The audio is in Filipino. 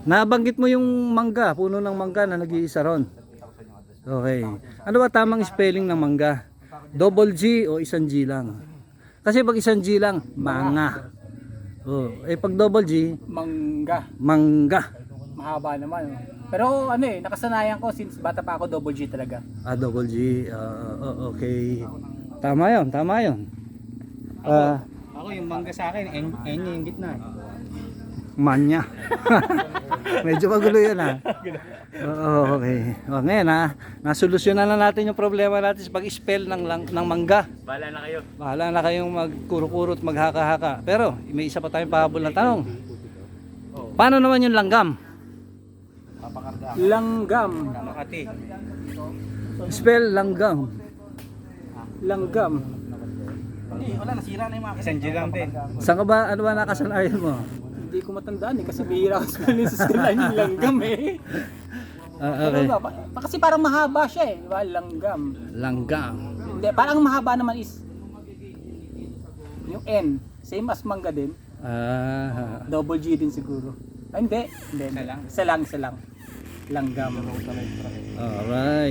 Nabanggit mo yung mangga, puno ng mangga na nag-iisa ron. Okay. Ano ba tamang spelling ng mangga? Double G o isang G lang? Kasi pag isang G lang, manga. Oh, pag double G, Mangga. mangga. Mahaba naman. Pero ano nakasanayan ko since bata pa ako double G talaga. Double G. Okay. Tama 'yon, tama 'yon. Ako yung mangga sa akin, N yung gitna. Manya. Medyo magulo 'yun Oo, okay. Ngayon nasolusyonan na natin yung problema natin sa pag-spell ng mangga. Bahala na kayo. Bahala na kayong magkuro-kuro at maghaka-haka. Pero may isa pa tayong pahabol na tanong. Paano naman yung langgam? Langgam. Makati. Spell langgam. Langgam. Wala, nasira na yung mga Isang G lang din. Saan ka ba, ano ba nakasanayan mo? Hindi ko matandaan kasi bihira ako sa eskwelahan yung langgam Okay. Pero kasi parang mahaba siya di ba? Langgam. Langgam. Hindi, parang mahaba naman is yung N. Same as mangga din. Double G din siguro. Ay, hindi. Isa lang. Langgam. Alright.